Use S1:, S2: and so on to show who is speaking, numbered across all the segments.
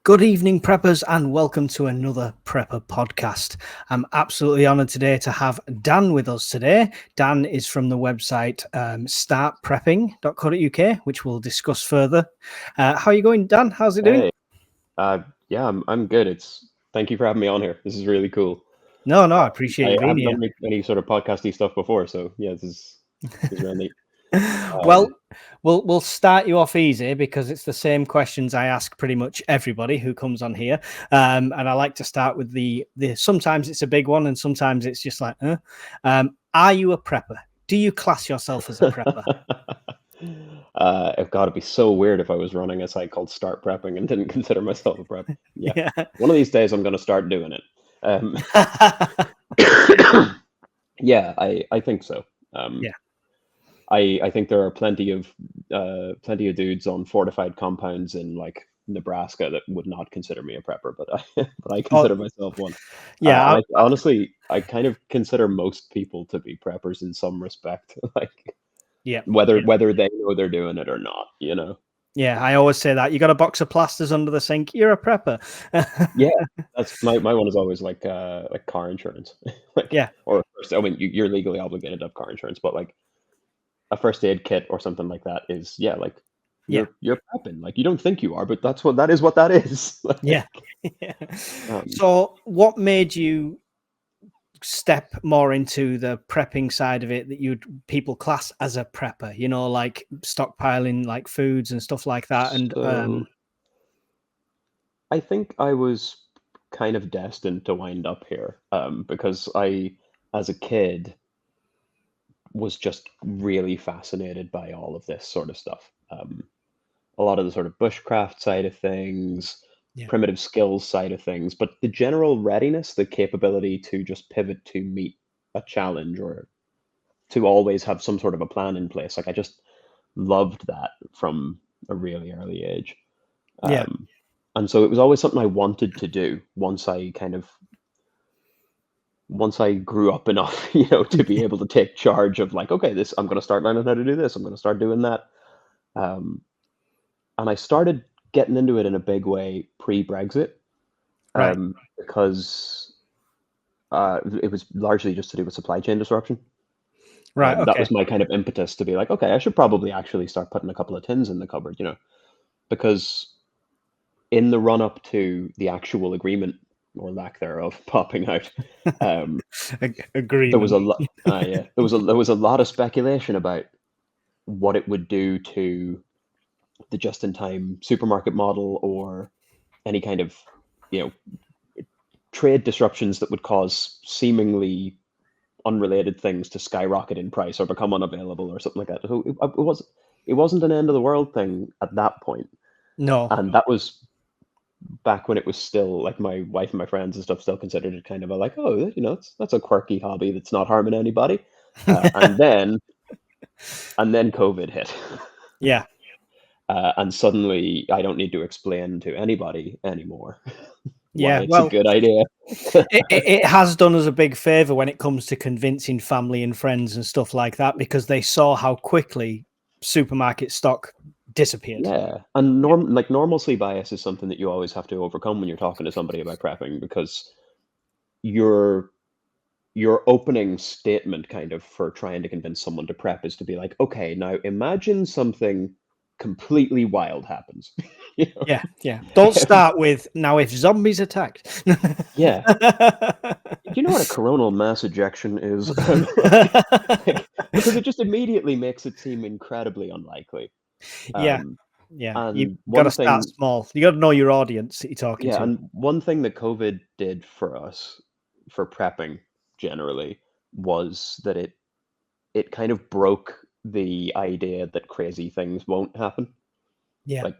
S1: Good evening, preppers, and welcome to another Prepper podcast. I'm absolutely honored today to have Dan with us today. Dan is from the website startprepping.co.uk, which we'll discuss further. How are you going, Dan? How's it doing?
S2: Hey, yeah, I'm good. Thank you for having me on here. This is really cool.
S1: No, I appreciate you
S2: I
S1: being
S2: haven't
S1: here.
S2: done any sort of podcasty stuff before, so yeah, this is really neat.
S1: Well, we'll start you off easy because it's the same questions I ask pretty much everybody who comes on here, and I like to start with the sometimes it's a big one and sometimes it's just like, are you a prepper? Do you class yourself as a prepper?
S2: It got to be so weird if I was running a site called Start Prepping and didn't consider myself a prepper. Yeah,
S1: Yeah.
S2: one of these days I'm going to start doing it. Yeah, I think so.
S1: Yeah.
S2: I think there are plenty of dudes on fortified compounds in like Nebraska that would not consider me a prepper, but I
S1: Oh,
S2: consider myself one.
S1: yeah.
S2: And honestly, I kind of consider most people to be preppers in some respect, like
S1: Yeah.
S2: whether they know they're doing it or not, you know.
S1: Yeah. I always say that you got a box of plasters under the sink, you're a prepper.
S2: Yeah, that's my one is always like car insurance, like
S1: Yeah.
S2: or first, I mean you're legally obligated to have car insurance, but like a first aid kit or something like that is yeah, like
S1: Yeah.
S2: you're prepping. Like you don't think you are, but that is what that is.
S1: Yeah.
S2: Like, um,
S1: So, what made you step more into the prepping side of it that people class as a prepper, like stockpiling like foods and stuff like that? And
S2: so I think I was kind of destined to wind up here because as a kid, was just really fascinated by all of this sort of stuff. A lot of the sort of bushcraft side of things,
S1: yeah.
S2: primitive skills side of things, but the general readiness, the capability to just pivot to meet a challenge or to always have some sort of a plan in place. Like I just loved that from a really early age.
S1: Yeah.
S2: And so it was always something I wanted to do once I grew up enough, to be able to take charge of like, okay, this I'm going to start learning how to do this. I'm going to start doing that. Um, and I started getting into it in a big way pre-Brexit
S1: Right.
S2: because it was largely just to do with supply chain disruption.
S1: Right.
S2: That
S1: Okay.
S2: was my kind of impetus to be like, okay, I should probably actually start putting a couple of tins in the cupboard, because in the run up to the actual agreement or lack thereof popping out, um, there was
S1: Agreement.
S2: a lot. Yeah, there was a lot of speculation about what it would do to the just-in-time supermarket model or any kind of you know trade disruptions that would cause seemingly unrelated things to skyrocket in price or become unavailable or something like that. So it wasn't an end of the world thing at that point,
S1: No.
S2: and that was back when it was still like my wife and my friends and stuff still considered it kind of a like, oh, that's a quirky hobby that's not harming anybody. And then COVID hit.
S1: Yeah.
S2: And suddenly I don't need to explain to anybody anymore why
S1: Yeah.
S2: it's a
S1: Well,
S2: good idea.
S1: it has done us a big favor when it comes to convincing family and friends and stuff like that because they saw how quickly supermarket stock disappeared.
S2: Yeah, and normalcy bias is something that you always have to overcome when you're talking to somebody about prepping because your your opening statement kind of for trying to convince someone to prep is to be like, okay, now imagine something completely wild happens. You know?
S1: Yeah, yeah. Don't start with now if zombies attacked.
S2: Yeah. Do you know what a coronal mass ejection is? Because it just immediately makes it seem incredibly unlikely.
S1: Yeah,
S2: Um,
S1: yeah. You've
S2: and
S1: got to
S2: one
S1: start
S2: thing,
S1: small. You got to know your audience that you're talking
S2: yeah,
S1: to.
S2: and one thing that COVID did for us, for prepping generally, was that it kind of broke the idea that crazy things won't happen.
S1: Yeah.
S2: Like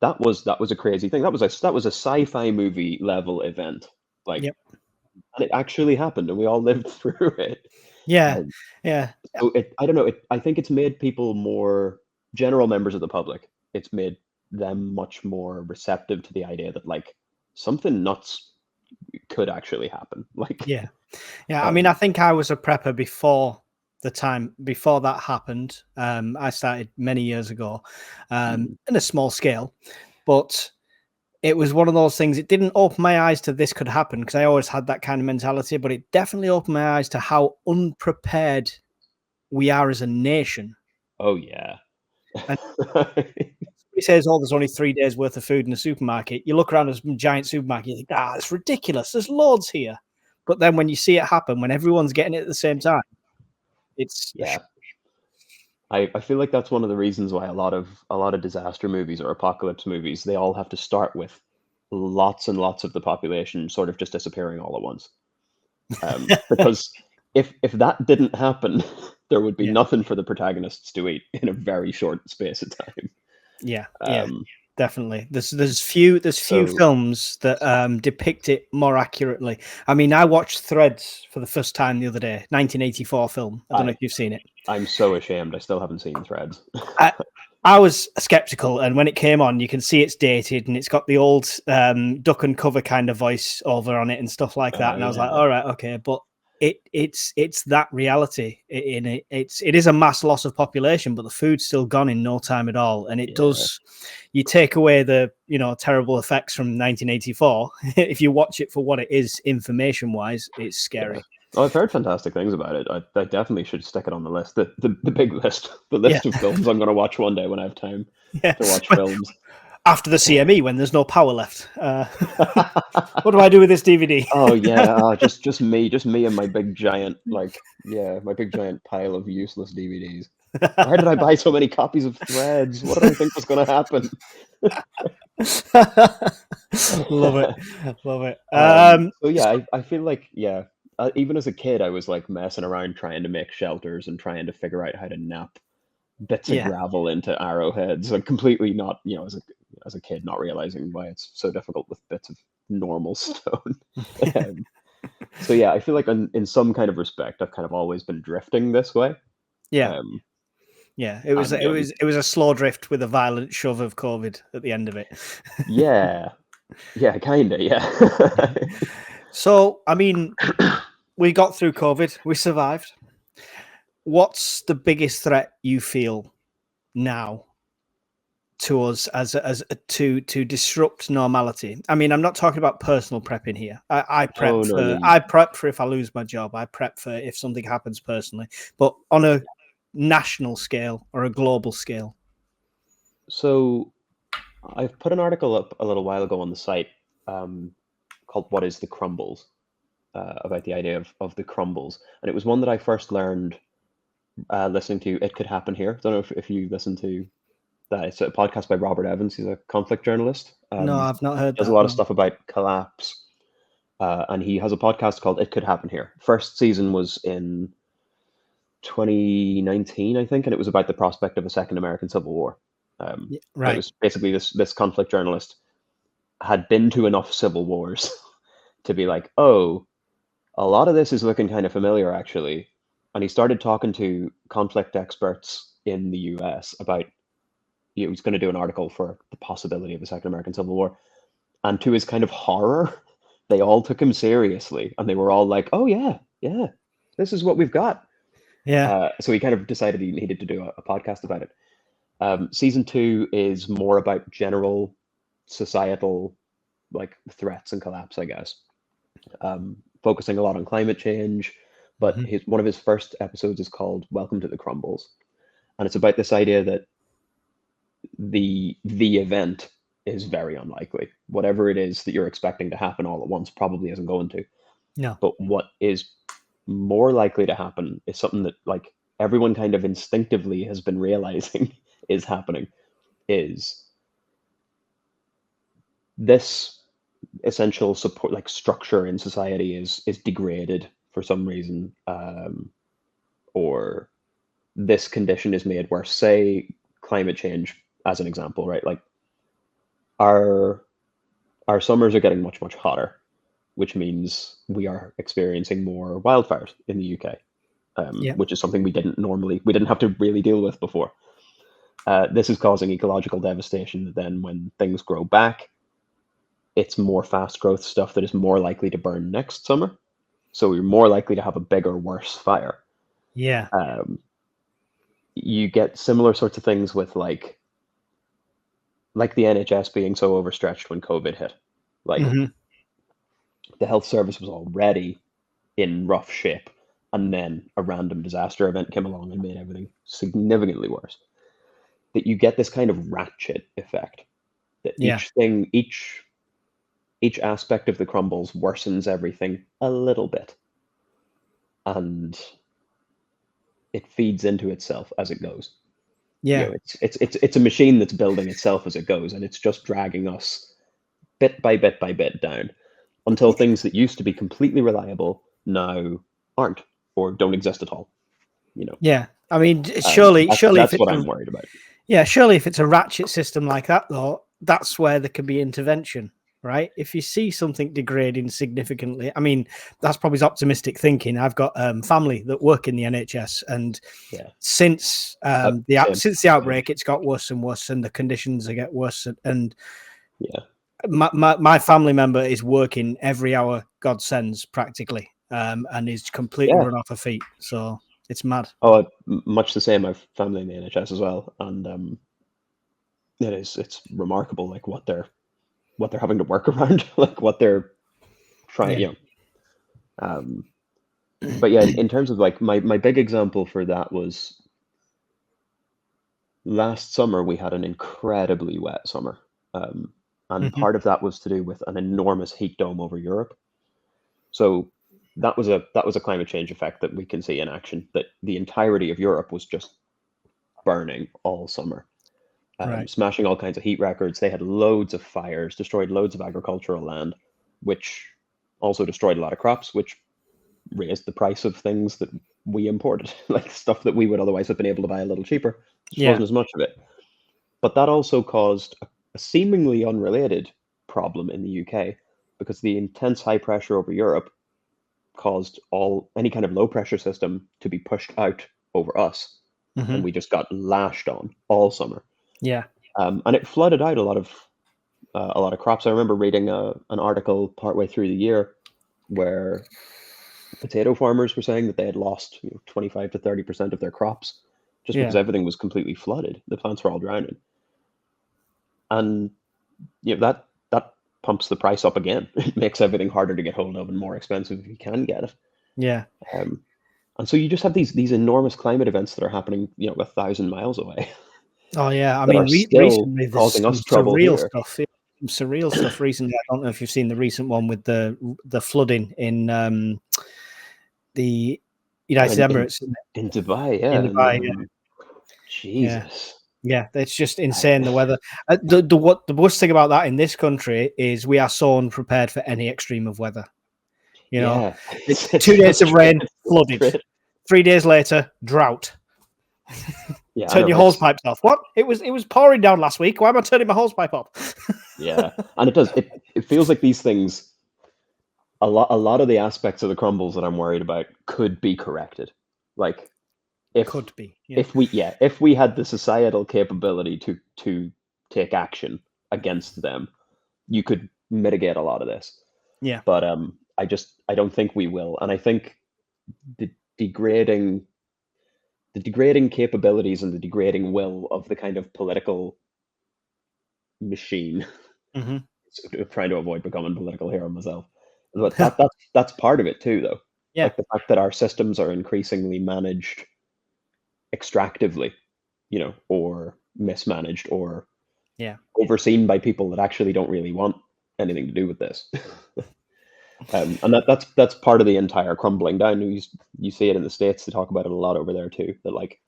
S2: that was a crazy thing. That was a sci-fi movie level event. Like,
S1: Yep.
S2: and it actually happened, and we all lived through it.
S1: Yeah.
S2: And
S1: Yeah.
S2: so I don't know. I think it's made people more general members of the public. It's made them much more receptive to the idea that like something nuts could actually happen. Like,
S1: Yeah. Yeah. I mean, I
S2: um,
S1: think I was a prepper before that happened. I started many years ago,
S2: mm,
S1: in a small scale, but it was one of those things. It didn't open my eyes to this could happen, because I always had that kind of mentality, but it definitely opened my eyes to how unprepared we are as a nation.
S2: Oh yeah.
S1: And he says, "Oh, there's only 3 days worth of food in the supermarket." You look around a giant supermarket, you think, "Ah, it's ridiculous. There's loads here." But then when you see it happen, when everyone's getting it at the same time, it's a
S2: Yeah. I feel like that's one of the reasons why a lot of disaster movies or apocalypse movies, they all have to start with lots and lots of the population sort of just disappearing all at once. Because if that didn't happen, there would be
S1: yeah,
S2: nothing for the protagonists to eat in a very short space of time.
S1: yeah, yeah.
S2: Um,
S1: Definitely. There's few
S2: so
S1: films that depict it more accurately. I mean, I watched Threads for the first time the other day, 1984 film. I don't know
S2: I
S1: if you've seen it.
S2: I'm so ashamed I still haven't seen Threads.
S1: I, I was skeptical, and when it came on, you can see it's dated and it's got the old duck and cover kind of voice over on it and stuff like that.
S2: Oh
S1: And I was like,
S2: yeah,
S1: all right, okay, but it's that reality in it. It is a mass loss of population, but the food's still gone in no time at all. And it
S2: yeah,
S1: does. You take away the terrible effects from 1984. If you watch it for what it is, information wise, it's
S2: yeah.
S1: scary.
S2: Oh, I've heard fantastic things about it. I definitely should stick it on the list. The big list, the
S1: Yeah,
S2: list of films I'm going to watch one day when I have time
S1: yeah.
S2: to watch films.
S1: After the CME, when there's no power left, what do I do with this DVD?
S2: Oh yeah, just me and my big giant my big giant pile of useless DVDs. Why did I buy so many copies of Threads? What did I think was going to happen?
S1: Love it, love it.
S2: So yeah, I feel like even as a kid, I was like messing around trying to make shelters and trying to figure out how to nap bits of
S1: Yeah,
S2: gravel into arrowheads, and completely not, as a kid, not realizing why it's so difficult with bits of normal stone. Um, so yeah, I feel like in some kind of respect, I've kind of always been drifting this way.
S1: yeah,
S2: Um,
S1: yeah. It was
S2: and
S1: it was it was a slow drift with a violent shove of COVID at the end of it.
S2: yeah, yeah, kinda, yeah.
S1: So, I mean, we got through COVID. We survived. What's the biggest threat you feel now to us to disrupt normality? I mean, I'm not talking about personal prepping here. I prep
S2: Oh no,
S1: for
S2: yeah.
S1: I prep for if I lose my job. I prep for if something happens personally. But on a national scale or a global scale.
S2: So I've put an article up a little while ago on the site, um, called "What is the Crumbles?" About the idea of the crumbles, and it was one that I first learned listening to "It Could Happen Here." I don't know if you listen to that. It's a podcast by Robert Evans. He's a conflict journalist.
S1: No, I've not heard
S2: Does a
S1: that.
S2: lot of
S1: No.
S2: stuff about collapse, and he has a podcast called "It Could Happen Here." First season was in 2019, I think, and it was about the prospect of a second American Civil War. And it
S1: Right.
S2: was basically this conflict journalist had been to enough civil wars to be like, oh, a lot of this is looking kind of familiar, actually. And he started talking to conflict experts in the US about, he was going to do an article for the possibility of a second American Civil War. And to his kind of horror, they all took him seriously. And they were all like, oh, yeah, yeah, this is what we've got.
S1: Yeah.
S2: So he kind of decided he needed to do a podcast about it. Season two is more about general societal threats and collapse, I guess. Focusing a lot on climate change, but
S1: Mhm.
S2: one of his first episodes is called "Welcome to the Crumbles," and it's about this idea that the event is very unlikely. Whatever it is that you're expecting to happen all at once probably isn't going to.
S1: No.
S2: But what is more likely to happen is something that everyone kind of instinctively has been realizing is happening, is this essential support structure in society is degraded for some reason, or this condition is made worse. Say climate change as an example, right? Like our our summers are getting much hotter, which means we are experiencing more wildfires in the UK,
S1: Yeah.
S2: which is something we didn't have to really deal with before. This is causing ecological devastation. Then when things grow back, it's more fast growth stuff that is more likely to burn next summer. So you're more likely to have a bigger, worse fire.
S1: Yeah.
S2: Um, you get similar sorts of things with like the NHS being so overstretched when COVID hit. Like
S1: Hmm.
S2: the health service was already in rough shape, and then a random disaster event came along and made everything significantly worse. That you get this kind of ratchet effect that
S1: Yeah,
S2: each aspect of the crumbles worsens everything a little bit, and it feeds into itself as it goes. You
S1: yeah,
S2: know, it's a machine that's building itself as it goes, and it's just dragging us bit by bit by bit down until things that used to be completely reliable now aren't or don't exist at all. You know,
S1: yeah. I mean, surely, if
S2: that's
S1: it's
S2: what I'm worried about.
S1: yeah, surely if it's a ratchet system like that, though, that's where there can be intervention, right? If you see something degrading significantly, I mean, that's probably optimistic thinking. I've got family that work in the NHS, and
S2: Yeah,
S1: since
S2: same,
S1: since the
S2: same.
S1: outbreak, it's got worse and worse, and the conditions get worse. And
S2: Yeah,
S1: my family member is working every hour God sends practically, and is completely
S2: yeah.
S1: run off her feet. So it's mad.
S2: Oh, much the same. I've family in the NHS as well, and it's remarkable, like what they're having to work around, like what they're trying,
S1: Yeah.
S2: Um, but yeah, in terms of like my big example for that was last summer we had an incredibly wet summer, um, and
S1: Hmm.
S2: part of that was to do with an enormous heat dome over Europe. So that was a climate change effect that we can see in action. That the entirety of Europe was just burning all summer,
S1: Right.
S2: smashing all kinds of heat records. They had loads of fires, destroyed loads of agricultural land, which also destroyed a lot of crops, which raised the price of things that we imported, like stuff that we would otherwise have been able to buy a little cheaper. Just
S1: Yeah.
S2: wasn't as much of it. But that also caused a seemingly unrelated problem in the UK because the intense high pressure over Europe caused all any kind of low pressure system to be pushed out over us,
S1: Hmm.
S2: and we just got lashed on all summer.
S1: Yeah.
S2: And it flooded out a lot of crops. I remember reading an article partway through the year where potato farmers were saying that they had lost 25 to 30% of their crops just because
S1: Yeah.
S2: everything was completely flooded. The plants were all drowning, and that pumps the price up again. It makes everything harder to get hold of and more expensive if you can get it.
S1: Yeah.
S2: Um, and so you just have these enormous climate events that are happening, 1,000 miles away,
S1: Oh yeah, I
S2: that are
S1: mean,
S2: still
S1: recently there's
S2: causing
S1: some
S2: us trouble
S1: surreal
S2: here.
S1: stuff. Some surreal stuff recently. I don't know if you've seen the recent one with the flooding in the
S2: Oh,
S1: United Emirates
S2: in Dubai,
S1: in
S2: yeah, and
S1: Dubai. Yeah,
S2: Jesus.
S1: yeah, it's just
S2: I,
S1: insane the weather. The worst thing about that in this country is we are so unprepared for any extreme of weather. You know,
S2: yeah, it's
S1: 2 days of rain,
S2: it's
S1: flooded.
S2: frustrating.
S1: 3 days later, drought.
S2: Yeah, I
S1: Turn
S2: know
S1: your hose
S2: it's
S1: pipes off. What? It was pouring down last week. Why am I turning my hose pipe off?
S2: yeah, and it feels like these things, a lot of the aspects of the crumbles that I'm worried about could be corrected. Like if
S1: Could be. Yeah.
S2: if we had the societal capability to take action against them, you could mitigate a lot of this.
S1: Yeah.
S2: But I don't think we will, and I think the degrading the degrading capabilities and the degrading will of the kind of political machine.
S1: Hmm.
S2: Trying to avoid becoming political hero myself, but that's part of it too, though.
S1: Yeah.
S2: Like the fact that our systems are increasingly managed extractively, or mismanaged or
S1: Yeah.
S2: overseen by people that actually don't really want anything to do with this. And that's part of the entire crumbling down. You see it in the States. They talk about it a lot over there too. That like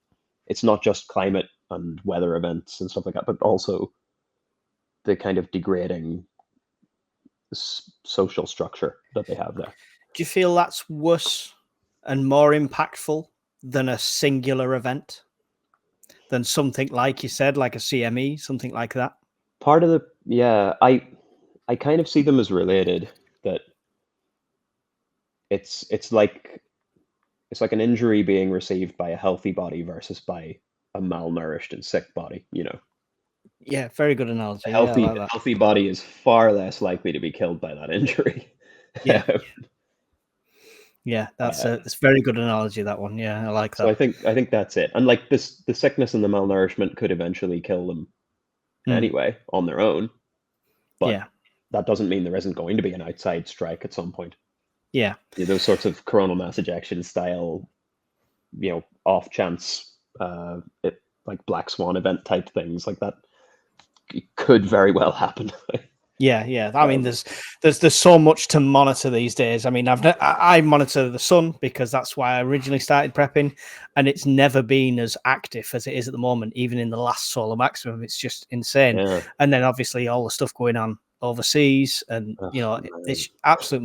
S2: it's not just climate and weather events and stuff like that, but also the kind of degrading social structure that they have there.
S1: Do you feel that's worse and more impactful than a singular event? Than something like you said, like a CME, something like that?
S2: Part of the Yeah, I kind of see them as related. That it's like an injury being received by a healthy body versus by a malnourished and sick body.
S1: Yeah, very good
S2: A
S1: analogy. Yeah, I
S2: healthy
S1: like
S2: a
S1: that.
S2: healthy body is far less likely to be killed by that injury.
S1: Yeah, yeah,
S2: Uh,
S1: that's very good analogy. That one. Yeah, I like
S2: so
S1: that.
S2: I think that's it. And like the sickness and the malnourishment could eventually kill them anyway on their own. But
S1: Yeah.
S2: that doesn't mean there isn't going to be an outside strike at some point.
S1: Yeah.
S2: Those sorts of coronal mass ejection style, off chance, like black swan event type things like that could very well happen.
S1: Yeah, yeah. I mean, there's so much to monitor these days. I mean, I monitor the sun because that's why I originally started prepping, and it's never been as active as it is at the moment. Even in the last solar maximum, it's just insane.
S2: Yeah.
S1: And then obviously all the stuff going on overseas, and
S2: Oh,
S1: it's absolute.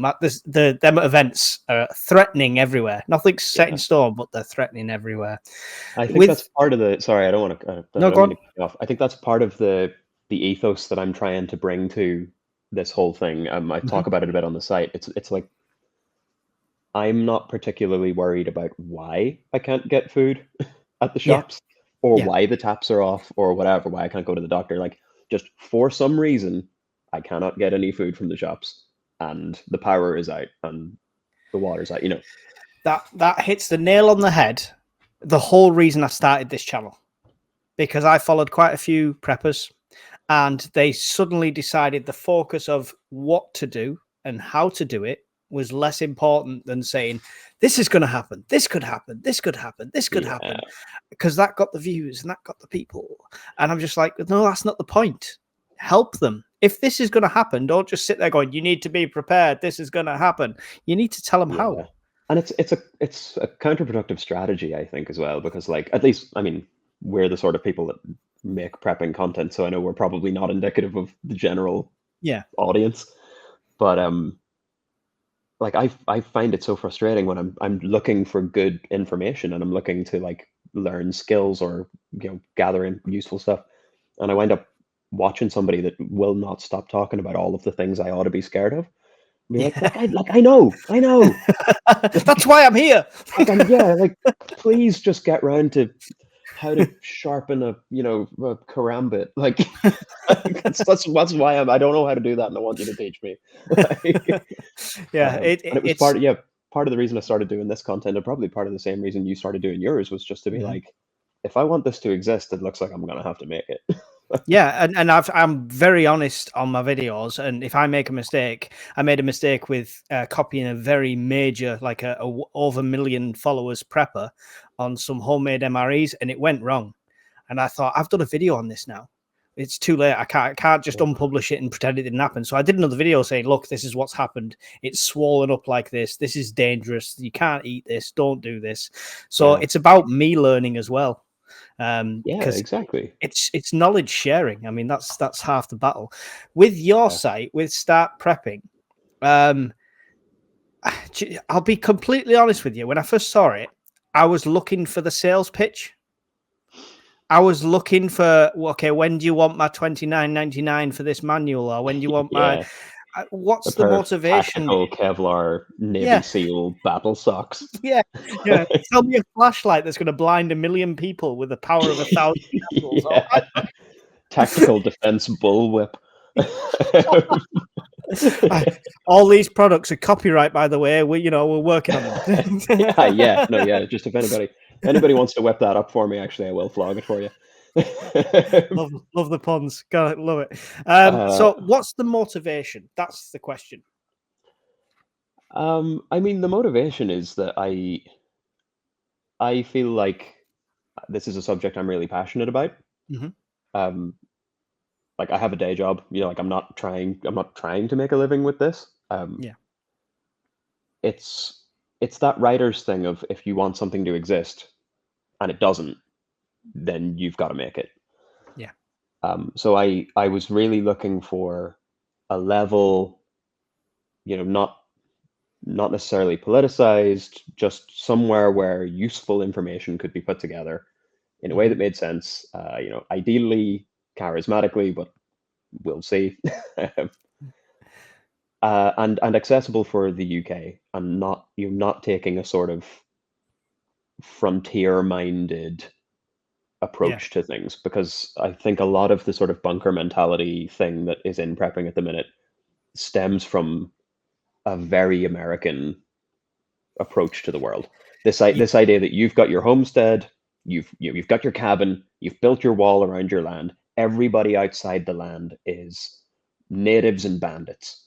S1: Them events are threatening everywhere. Nothing's set in stone, but they're threatening everywhere.
S2: I think that's
S1: With
S2: part of the. Sorry, I don't want to. I
S1: no,
S2: don't
S1: go
S2: mean
S1: on.
S2: to cut you off. I think that's part of the ethos that I'm trying to bring to this whole thing. I
S1: Mhm.
S2: talk about it a bit on the site. It's like I'm not particularly worried about why I can't get food at the
S1: Yeah,
S2: shops, or
S1: yeah,
S2: why the taps are off, or whatever. Why I can't go to the doctor. Like, just for some reason, I cannot get any food from the shops, and the power is out, and the water's out.
S1: that hits the nail on the head. The whole reason I started this channel, because I followed quite a few preppers, and they suddenly decided the focus of what to do and how to do it was less important than saying this is going to happen, this could happen, this could happen, this could
S2: Yeah,
S1: happen, because that got the views and that got the people. And I'm just like, no, that's not the point. Help them. If this is going to happen, don't just sit there going, you need to be prepared, this is going to happen. You need to tell them
S2: yeah.
S1: how.
S2: And it's a counterproductive strategy, I think, as well, because, like, at least, I mean, we're the sort of people that make prepping content, so I know we're probably not indicative of the general
S1: Yeah.
S2: audience. But like, I find it so frustrating when I'm looking for good information, and I'm looking to, like, learn skills, or gather in useful stuff, and I wind up watching somebody that will not stop talking about all of the things I ought to be scared of. Be like,
S1: Yeah.
S2: I know.
S1: That's why I'm here.
S2: Like, please just get round to how to sharpen a karambit. Like, that's why I don't know how to do that, and I want you to teach me. Like,
S1: Yeah,
S2: and it was
S1: it's
S2: part of the reason I started doing this content, and probably part of the same reason you started doing yours, was just to be
S1: Mhm.
S2: like, if I want this to exist, it looks like I'm gonna have to make it.
S1: Yeah, and I'm very honest on my videos, and if I make a mistake, I made a mistake with copying a very major, like over 1 million followers prepper on some homemade MREs, and it went wrong. And I thought, I've done a video on this now. It's too late. I can't just unpublish it and pretend it didn't happen. So I did another video saying, look, this is what's happened. It's swollen up like this. This is dangerous. You can't eat this. Don't do this. So
S2: Yeah,
S1: it's about me learning as well.
S2: yeah,
S1: Because
S2: exactly.
S1: it's knowledge sharing. I mean, that's half the battle. With your
S2: Yeah.
S1: site, with Start Prepping, um, I'll be completely honest with you. When I first saw it, I was looking for the sales pitch. I was looking for, okay, when do you want my $29.99 for this manual, or when do you want my?
S2: Yeah, a
S1: What's the
S2: pair of
S1: motivation?
S2: tactical Kevlar Navy
S1: Yeah,
S2: SEAL battle socks.
S1: yeah, yeah. Tell me a flashlight that's going to blind 1 million people with the power of 1,000 candles. Oh,
S2: Yeah. Tactical defense bullwhip.
S1: all these products are copyright, by the way. We're working on them.
S2: Yeah, no, yeah. Just, if anybody wants to whip that up for me, actually, I will flog it for you.
S1: love the puns. God, love it.
S2: uh,
S1: So, what's the motivation? That's the question.
S2: I mean, the motivation is that I feel like this is a subject I'm really passionate about.
S1: Hmm.
S2: Um, like, I have a day job. Like, I'm not trying to make a living with this.
S1: Yeah,
S2: It's it's that writer's thing of, if you want something to exist and it doesn't, then you've got to make it.
S1: yeah,
S2: So I was really looking for a level, not necessarily politicized, just somewhere where useful information could be put together in a way
S1: hmm,
S2: that made sense. Ideally charismatically, but we'll see. And accessible for the UK, and not you're not taking a sort of frontier-minded
S1: yeah,
S2: approach to things, because I think a lot of the sort of bunker mentality thing that is in prepping at the minute stems from a very American approach to the world.
S1: yeah,
S2: This idea that you've got your homestead, you've got your cabin, you've built your wall around your land. everybody outside the land is natives and bandits.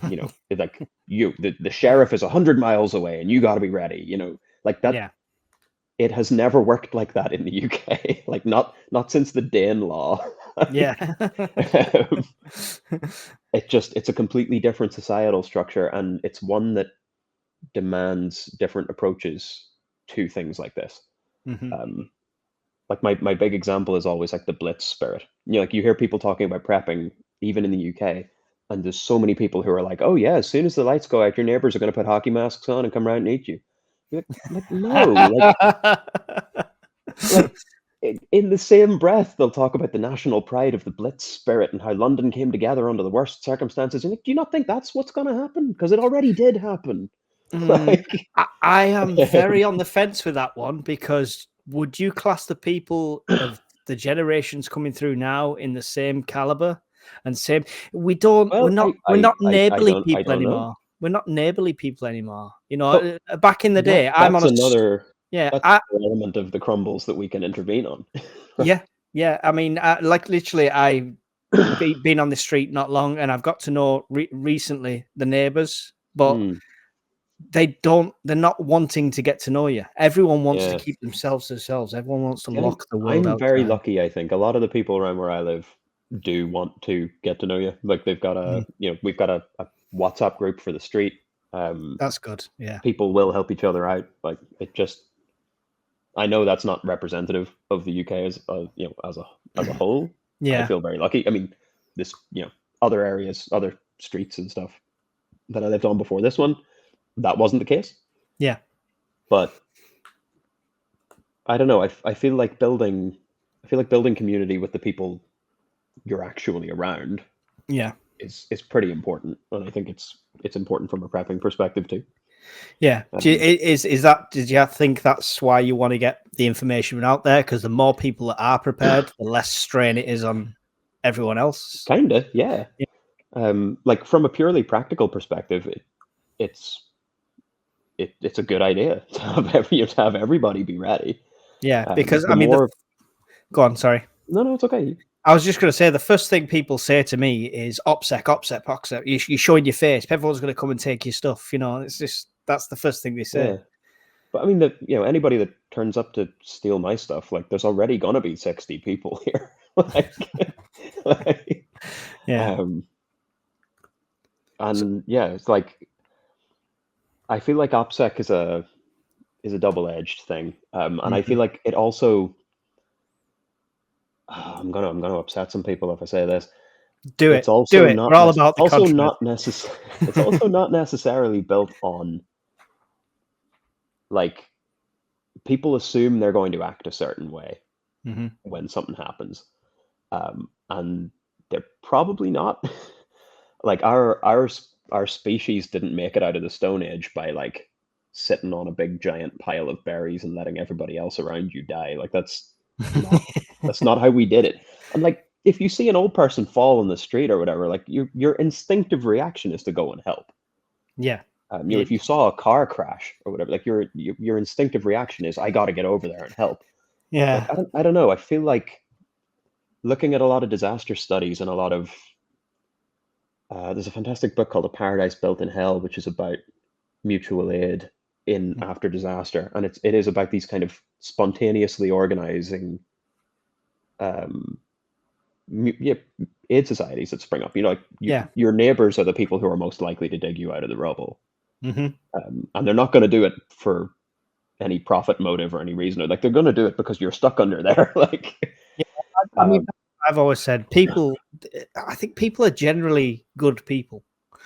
S2: You know, it's like the sheriff is 100 miles away, and you got to be ready. You know, like that.
S1: Yeah.
S2: It has never worked like that in the UK. Like not since the Danelaw.
S1: Yeah.
S2: Um, it's a completely different societal structure, and it's one that demands different approaches to things like this.
S1: Hmm.
S2: Um, like my big example is always like the blitz spirit. You know, like you hear people talking about prepping even in the UK, and there's so many people who are like, "Oh yeah, as soon as the lights go out, your neighbors are going to put hockey masks on and come around and eat you." You're like no, like in the same breath, they'll talk about the national pride of the blitz spirit and how London came together under the worst circumstances. And like, do you not think that's what's going to happen? Because it already did happen.
S1: Mm,
S2: Like,
S1: I am very on the fence with that one, because would you class the people of the generations coming through now in the same caliber and same? We don't. We're
S2: well,
S1: not. We're not neighborly
S2: I
S1: people
S2: don't know.
S1: anymore. We're not neighborly people anymore. You
S2: But
S1: know, back in the
S2: that
S1: day, I'm on
S2: that's
S1: a
S2: another
S1: yeah.
S2: that's another element of the crumbles that we can intervene on.
S1: Yeah, yeah. I mean, like literally, I been on the street not long, and I've got to know recently the neighbors, but
S2: Hmm,
S1: they're not wanting to get to know you. Everyone wants to
S2: yeah.
S1: keep themselves to themselves. Everyone wants to
S2: See,
S1: lock the world
S2: I'm very
S1: outside.
S2: lucky, I think. A lot of the people around where I live do want to get to know you. Like they've got
S1: Mm,
S2: we've got a WhatsApp group for the street.
S1: that's good. Yeah.
S2: People will help each other out. Like it just, I know that's not representative of the UK as as a whole. I
S1: Yeah.
S2: feel very lucky. I mean, this other areas, other streets and stuff that I lived on before this one, that wasn't the case.
S1: Yeah.
S2: But I don't know. I feel like building community with the people you're actually around
S1: Yeah.
S2: is pretty important, and I think it's important from a prepping perspective too.
S1: Yeah.
S2: Um,
S1: Is that, did you think that's why you want to get the information out there? Because the more people that are prepared, the less strain it is on everyone else.
S2: Kinda, yeah.
S1: Yeah.
S2: Like from a purely practical perspective, it's it's a good idea to have to have everybody be ready.
S1: Yeah. Because
S2: The
S1: I mean,
S2: more
S1: go on. Sorry.
S2: no, it's okay.
S1: I was just going to say the first thing people say to me is OPSEC, OPSEC, OPSEC. You're showing your face. Everyone's going to come and take your stuff. You know, it's just that's the first thing they say.
S2: Yeah, but I mean that anybody that turns up to steal my stuff, like there's already gonna be 60 people here. like, like,
S1: Yeah.
S2: um,
S1: So,
S2: and yeah, it's like I feel like OPSEC is a double-edged thing, and I
S1: mhm.
S2: feel like it also. I'm gonna upset some people if I say this.
S1: Do
S2: It's
S1: it. Do
S2: also
S1: it. We're all about the controversy.
S2: it's also not necessarily built on like people assume they're going to act a certain way
S1: Mhm.
S2: when something happens, and they're probably not. Like our species didn't make it out of the Stone Age by like sitting on a big giant pile of berries and letting everybody else around you die. Like not that's not how we did it. And like if you see an old person fall in the street or whatever, like your instinctive reaction is to go and help.
S1: Yeah.
S2: If you
S1: It,
S2: saw a car crash or whatever, like your instinctive reaction is I got to get over there and help. Like
S1: yeah.
S2: I don't know. I feel like looking at a lot of disaster studies and a lot of there's a fantastic book called A Paradise Built in Hell, which is about mutual aid in
S1: Mm.
S2: after disaster, and it is about these kind of spontaneously organizing um, yeah, aid societies that spring up. You know, like
S1: Yeah.
S2: your neighbors are the people who are most likely to dig you out of the rubble,
S1: Mhm.
S2: and they're not going to do it for any profit motive or any reason. Or like they're going to do it because you're stuck under there. like,
S1: Yeah. I mean,
S2: um,
S1: I've always said people. I think people are generally good people.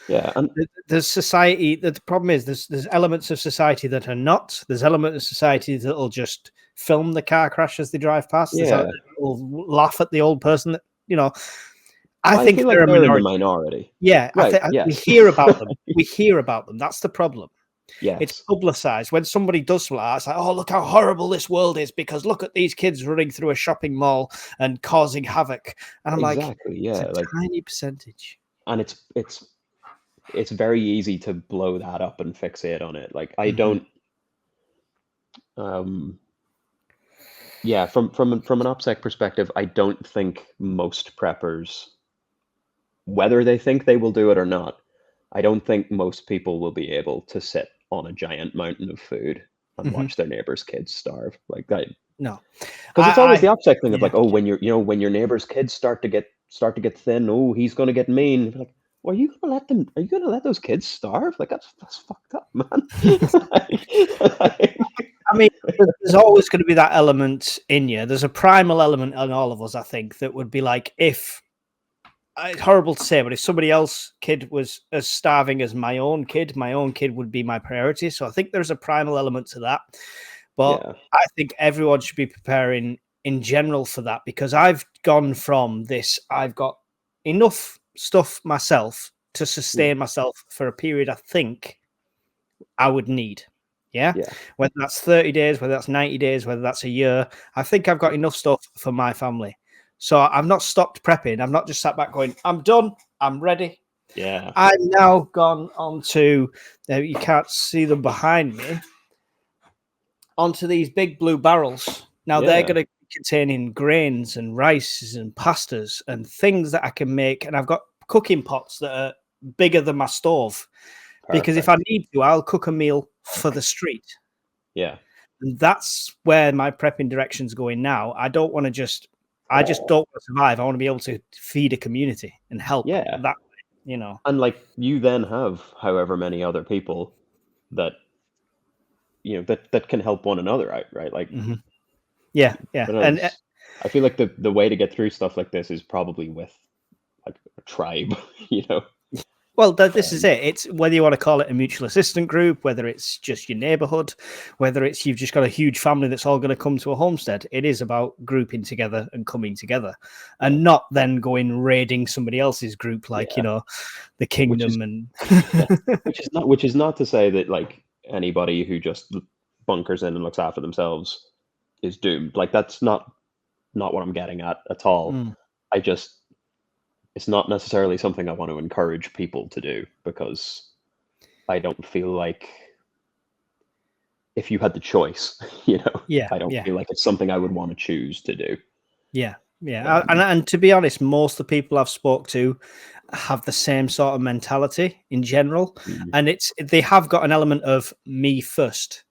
S2: yeah, and
S1: There's society. The problem is there's elements of society that are not. There's elements of society that will just film the car crash as they drive past. There's elements
S2: yeah,
S1: that will laugh at the old person. That, you know, I
S2: I
S1: think
S2: feel
S1: they're
S2: like
S1: a
S2: they're in the
S1: minority.
S2: minority.
S1: Yeah, I
S2: Right?
S1: think we
S2: Yes.
S1: hear about them. We hear about them. That's the problem. It's
S2: Yes.
S1: publicized. When somebody does something like that, it's like, oh, look how horrible this world is because look at these kids running through a shopping mall and causing havoc. And I'm like,
S2: Exactly.
S1: it's a
S2: Yeah. Like,
S1: tiny percentage.
S2: and it's very easy to blow that up and fixate on it. Like, I
S1: Hmm.
S2: don't. Um, Yeah, from an OPSEC perspective, I don't think most preppers, whether they think they will do it or not, I don't think most people will be able to sit on a giant mountain of food and
S1: Hmm.
S2: watch their neighbors' kids starve. Like that,
S1: No,
S2: because it's always the OPSEC thing of
S1: yeah.
S2: like, oh, when when your neighbor's kids start to get thin, oh, he's gonna get mean. Like, well, are you gonna let them? Are you gonna let those kids starve? Like that's fucked up, man.
S1: I mean, there's always going to be that element in you. There's a primal element in all of us, I think, that would be like, if it's horrible to say, but if somebody else's kid was as starving as my own kid would be my priority. So I think there's a primal element to that. But
S2: Yeah,
S1: I think everyone should be preparing in general for that, because I've gone from this, I've got enough stuff myself to
S2: yeah,
S1: sustain myself for a period I think I would need. Yeah.
S2: yeah,
S1: Whether that's 30 days, whether that's 90 days, whether that's a year, I think I've got enough stuff for my family. So I've not stopped prepping. I've not just sat back going, I'm done. I'm ready.
S2: yeah,
S1: I've now gone on to, you can't see them behind me, onto these big blue barrels. Now they're
S2: yeah.
S1: going to be containing grains and rices and pastas and things that I can make. And I've got cooking pots that are bigger than my stove, because if I
S2: Perfect.
S1: need to, I'll cook a meal for the street.
S2: Yeah,
S1: And that's where my prepping direction's going now. I just don't want to survive. I want to be able to feed a community and help
S2: yeah.
S1: that way.
S2: And like you then have however many other people that that can help one another out, right? Like,
S1: Mhm. Yeah, yeah.
S2: but
S1: And
S2: I feel like the way to get through stuff like this is probably with like a tribe, you know.
S1: well, this is
S2: Um,
S1: it. It's whether you want to call it a mutual assistant group, whether it's just your neighborhood, whether it's you've just got a huge family that's all going to come to a homestead. It is about grouping together and coming together,
S2: yeah,
S1: and not then going raiding somebody else's group, like,
S2: yeah.
S1: the
S2: Which is
S1: kingdom and
S2: yeah, which is not to say that like anybody who just bunkers in and looks after themselves is doomed. Like that's not what I'm getting at all.
S1: Mm,
S2: I just it's not necessarily something I want to encourage people to do because I don't feel like if you had the choice,
S1: yeah,
S2: I don't
S1: yeah.
S2: feel like it's something I would want to choose to do.
S1: Yeah, yeah, and
S2: Um,
S1: and to be honest, most of the people I've spoke to have the same sort of mentality in general,
S2: mm,
S1: and they have got an element of me first,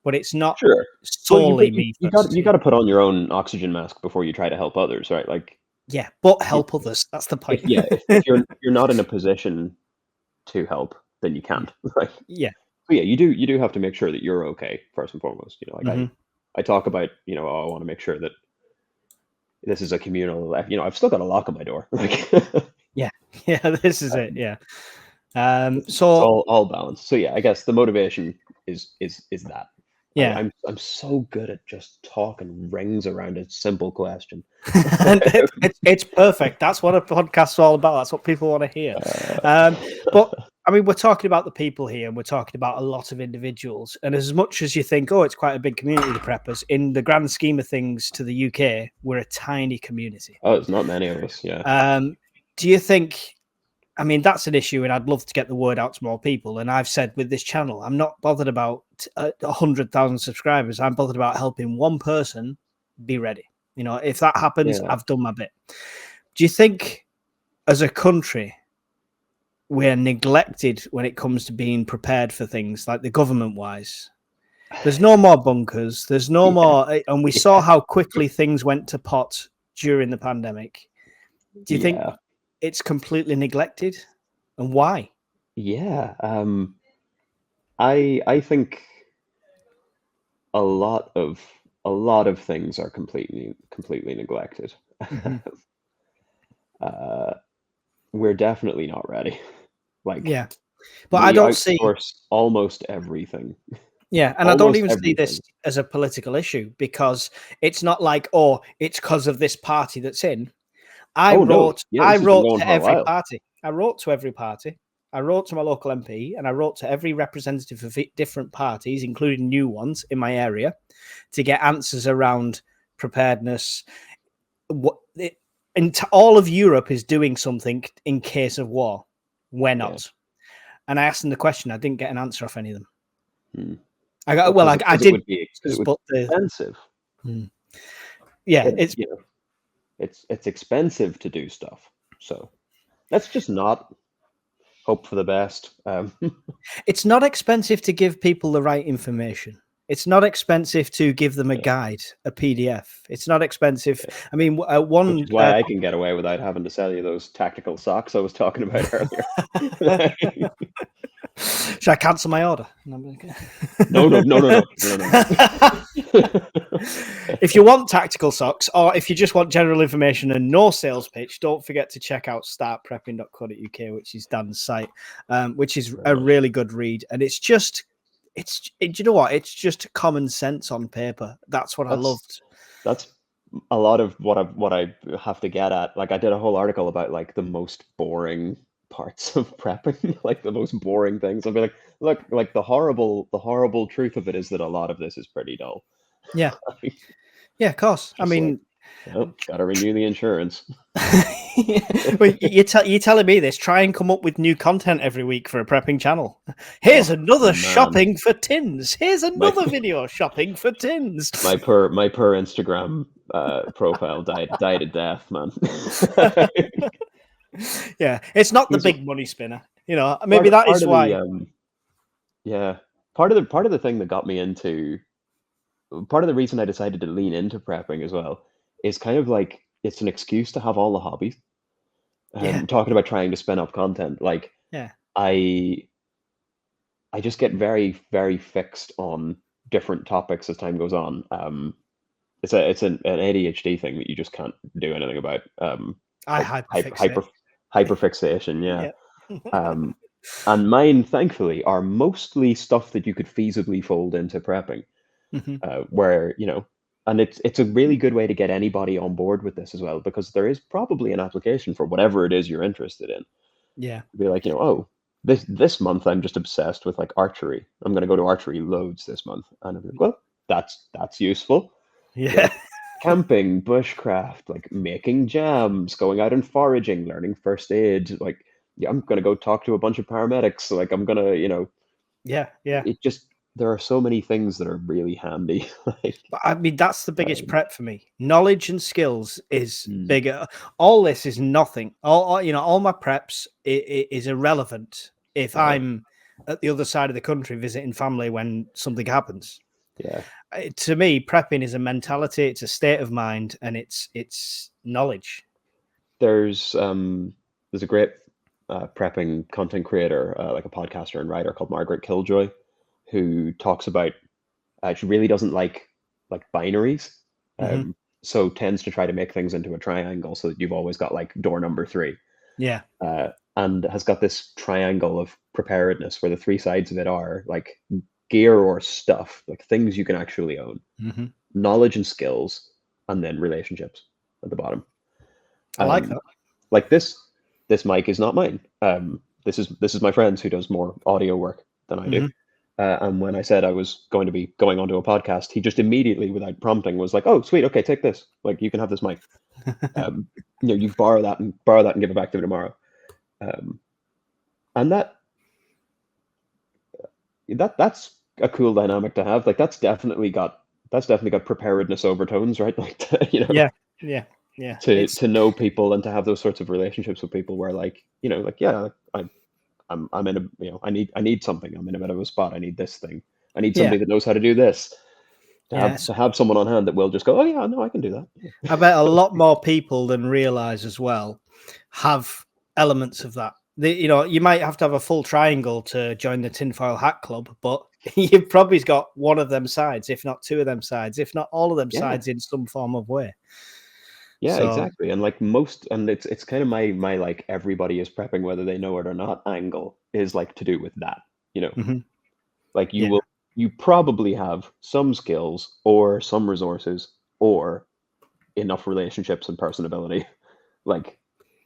S1: but it's not
S2: sure. Well,
S1: solely me first.
S2: you got to put on your own oxygen mask before you try to help others, right? Like,
S1: Yeah, but
S2: y-
S1: help others. That's the
S2: if
S1: point.
S2: yeah, if you're not in a position to help, then you
S1: Mm,
S2: can't. Right?
S1: yeah.
S2: So yeah, you do have to make sure that you're okay first and foremost. Like
S1: Hmm.
S2: I talk about, oh, I want to make sure that this is a communal. I've still got a lock on my door. Like,
S1: Yeah, yeah. This is it.
S2: um,
S1: Yeah.
S2: it's
S1: So
S2: all balanced. So yeah, I guess the motivation is that.
S1: yeah.
S2: I'm so good at just talking rings around a simple question.
S1: And it's perfect. That's what a podcast's all about. That's what people want to hear.
S2: Uh,
S1: Um, but I mean, we're talking about the people here, and we're talking about a lot of individuals. And as much as you think, oh, it's quite a big community, the preppers, in the grand scheme of things, to the UK, we're a tiny community.
S2: oh, it's not many of us. Yeah.
S1: Do you think? I mean, that's an issue, and I'd love to get the word out to more people. And I've said with this channel, I'm not bothered about 100,000 subscribers. I'm bothered about helping one person be ready. If that happens,
S2: Yeah.
S1: I've done my bit. Do you think, as a country, we're neglected when it comes to being prepared for things, like the government wise? There's no more bunkers. There's no
S2: Yeah.
S1: more, and we saw
S2: Yeah.
S1: how quickly things went to pot during the pandemic. Do you think
S2: Yeah.
S1: it's completely neglected, and why?
S2: Yeah. I think a lot of things are completely neglected.
S1: Hmm.
S2: uh, we're definitely not ready. Like
S1: Yeah, but I
S2: we
S1: don't see.
S2: outsource almost everything.
S1: Yeah, and I don't
S2: Almost
S1: even see this
S2: everything.
S1: as a political issue, because it's not like, oh, it's because of this party that's in. I
S2: Oh no,
S1: wrote
S2: yeah,
S1: I
S2: this has been
S1: wrote
S2: going
S1: to
S2: for a
S1: every
S2: while.
S1: party. I wrote to every party. I wrote to my local MP, and I wrote to every representative of different parties, including new ones in my area, to get answers around preparedness. What and all of Europe is doing something in case of war. We're
S2: Yeah.
S1: not. And I asked them the question. I didn't get an answer off any of them.
S2: Hmm.
S1: I got
S2: Well,
S1: well. I
S2: because it
S1: did
S2: would be
S1: answers,
S2: be
S1: but
S2: expensive.
S1: hmm. Yeah,
S2: It's, you know, it's expensive to do stuff. So let's just not hope for the best.
S1: it's not expensive to give people the right information. It's not expensive to give them a
S2: Yeah,
S1: guide, a PDF. It's not expensive.
S2: yeah.
S1: I mean,
S2: Which
S1: one.
S2: is why I can get away without having to sell you those tactical socks I was talking about earlier.
S1: Should I cancel my order?
S2: No, no, no, no, no, no, no, no.
S1: If you want tactical socks, or if you just want general information and no sales pitch, don't forget to check out startprepping.co.uk, which is Dan's site, which is a really good read. And it's just, you know what? It's just common sense on paper. That's what I loved.
S2: That's a lot of what I have to get at. Like I did a whole article about like the most boring parts of prepping, like the most boring things. I'll be like, look, like the horrible truth of it is that a lot of this is pretty dull.
S1: Yeah. Yeah, of course. I mean,
S2: like, oh, gotta renew the insurance.
S1: well, you're telling me this. Try and come up with new content every week for a prepping channel. Here's another shopping for tins. Here's another video shopping for tins.
S2: My per Instagram profile died a death, man.
S1: Yeah, it's not the big money spinner. You know, maybe that is why.
S2: Yeah, part of the thing that got me into, part of the reason I decided to lean into prepping as well is kind of like it's an excuse to have all the hobbies. Talking about trying to spin up content, like
S1: yeah,
S2: I just get very, very fixed on different topics as time goes on. It's an ADHD thing that you just can't do anything about.
S1: I
S2: hyperfixation, yeah. And mine, thankfully, are mostly stuff that you could feasibly fold into prepping, where, you know, and it's a really good way to get anybody on board with this as well, because there is probably an application for whatever it is you're interested in.
S1: Yeah.
S2: Be like, you know, oh, this month I'm just obsessed with like archery. I'm going to go to archery loads this month. And I'm like, well, that's useful.
S1: Yeah.
S2: Like, camping, bushcraft, like making jams, going out and foraging, learning first aid. Like, yeah, I'm going to go talk to a bunch of paramedics. Like, I'm going to, you know,
S1: yeah.
S2: It just, there are so many things that are really handy.
S1: But I mean, that's the biggest prep for me. Knowledge and skills is bigger. All this is nothing. All you know, all my preps is irrelevant if I'm at the other side of the country visiting family when something happens.
S2: Yeah.
S1: To me, prepping is a mentality. It's a state of mind, and it's knowledge.
S2: There's a great prepping content creator, like a podcaster and writer called Margaret Killjoy, who talks about she really doesn't like binaries, so tends to try to make things into a triangle so that you've always got like door number 3.
S1: Yeah.
S2: And has got this triangle of preparedness where the 3 sides of it are like gear or stuff, like things you can actually own, knowledge and skills, and then relationships at the bottom.
S1: I like that.
S2: Like this mic is not mine. This is my friend's, who does more audio work than I do. And when I said I was going to be going onto a podcast, he just immediately, without prompting, was like, "Oh, sweet, okay, take this. Like, you can have this mic. You know, you borrow that and give it back to me tomorrow." And that's a cool dynamic to have. Like, that's definitely got preparedness overtones, right? Like, you know,
S1: yeah.
S2: To know people and to have those sorts of relationships with people where, like, you know, like, yeah, I'm in a, you know, I need something. I'm in a bit of a spot. I need this thing. I need somebody that knows how to do this. To have someone on hand that will just go, oh yeah, no, I can do that.
S1: I bet a lot more people than realize as well have elements of that. You know, you might have to have a full triangle to join the tinfoil hat club, but you've probably got one of them sides, if not 2 of them sides, if not all of them sides in some form of way.
S2: Yeah, so, exactly. And like it's kind of my like everybody is prepping whether they know it or not angle is like to do with that, you know. Like you probably have some skills or some resources or enough relationships and personability, like